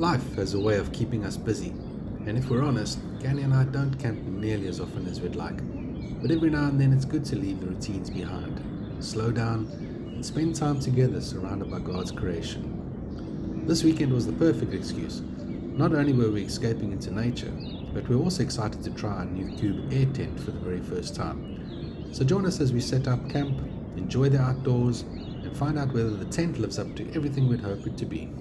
Life has a way of keeping us busy, and if we're honest, Gany and I don't camp nearly as often as we'd like. But every now and then it's good to leave the routines behind, slow down, and spend time together surrounded by God's creation. This weekend was the perfect excuse. Not only were we escaping into nature, but we're also excited to try our new Cube air tent for the very first time. So join us as we set up camp, enjoy the outdoors, and find out whether the tent lives up to everything we'd hope it to be.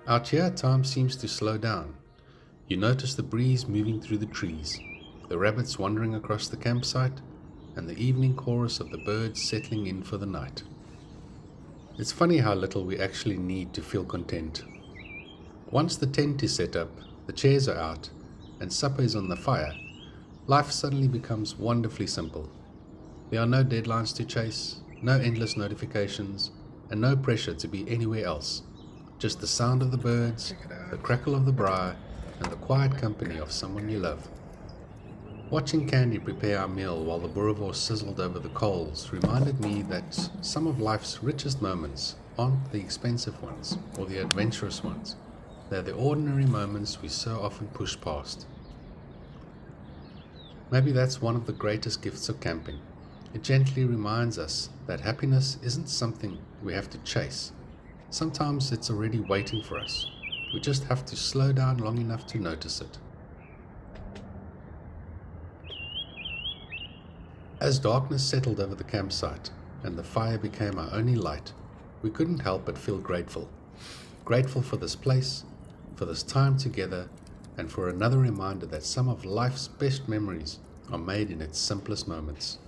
Out here, time seems to slow down. You notice the breeze moving through the trees, the rabbits wandering across the campsite, and the evening chorus of the birds settling in for the night. It's funny how little we actually need to feel content. Once the tent is set up, the chairs are out, and supper is on the fire, life suddenly becomes wonderfully simple. There are no deadlines to chase, no endless notifications, and no pressure to be anywhere else. Just the sound of the birds, the crackle of the braai, and the quiet company of someone you love. Watching Candy prepare our meal while the Boerewors sizzled over the coals reminded me that some of life's richest moments aren't the expensive ones or the adventurous ones. They're the ordinary moments we so often push past. Maybe that's one of the greatest gifts of camping. It gently reminds us that happiness isn't something we have to chase. Sometimes it's already waiting for us. We just have to slow down long enough to notice it. As darkness settled over the campsite and the fire became our only light, we couldn't help but feel grateful. Grateful for this place, for this time together, and for another reminder that some of life's best memories are made in its simplest moments.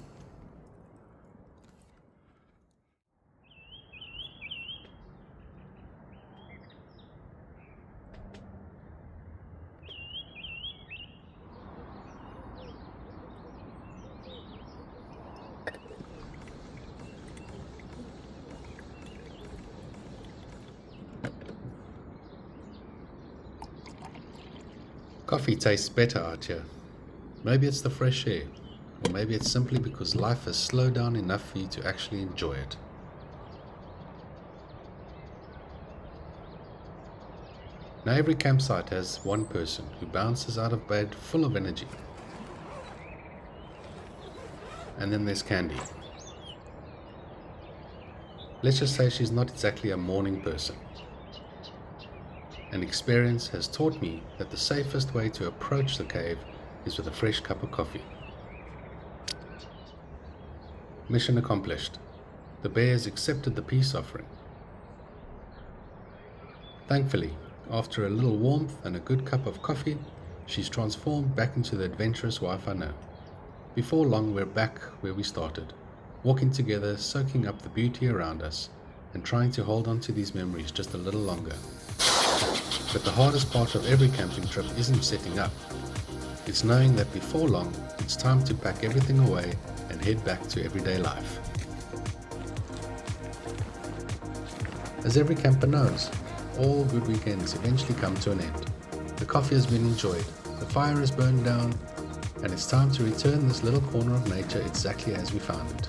Coffee tastes better out here. Maybe it's the fresh air, or maybe it's simply because life has slowed down enough for you to actually enjoy it. Now every campsite has one person who bounces out of bed full of energy. And then there's Candy. Let's just say she's not exactly a morning person. And experience has taught me that the safest way to approach the cave is with a fresh cup of coffee. Mission accomplished. The bears accepted the peace offering. Thankfully, after a little warmth and a good cup of coffee, she's transformed back into the adventurous wife I know. Before long, we're back where we started, walking together, soaking up the beauty around us, and trying to hold on to these memories just a little longer. But the hardest part of every camping trip isn't setting up. It's knowing that before long, it's time to pack everything away and head back to everyday life. As every camper knows, all good weekends eventually come to an end. The coffee has been enjoyed, the fire is burned down, and it's time to return this little corner of nature exactly as we found it.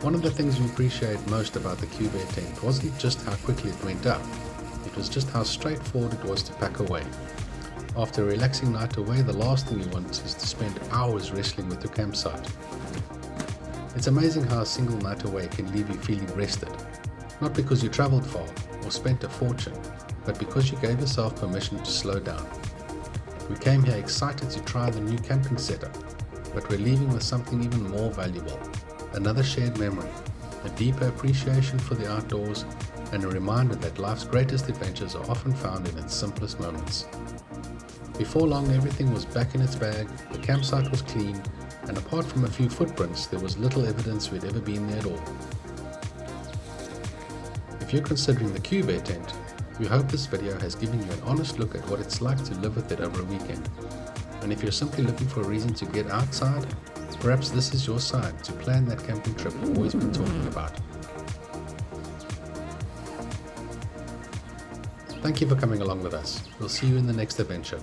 One of the things we appreciate most about the Q-Bear tent wasn't just how quickly it went up, it was just how straightforward it was to pack away. After a relaxing night away, the last thing you want is to spend hours wrestling with your campsite. It's amazing how a single night away can leave you feeling rested, not because you travelled far or spent a fortune, but because you gave yourself permission to slow down. We came here excited to try the new camping setup, but we're leaving with something even more valuable, another shared memory, a deeper appreciation for the outdoors, and a reminder that life's greatest adventures are often found in its simplest moments. Before long, everything was back in its bag, the campsite was clean, and apart from a few footprints, there was little evidence we'd ever been there at all. If you're considering the Q-Bear tent, we hope this video has given you an honest look at what it's like to live with it over a weekend. And if you're simply looking for a reason to get outside, perhaps this is your sign to plan that camping trip you've always been talking about. Thank you for coming along with us. We'll see you in the next adventure.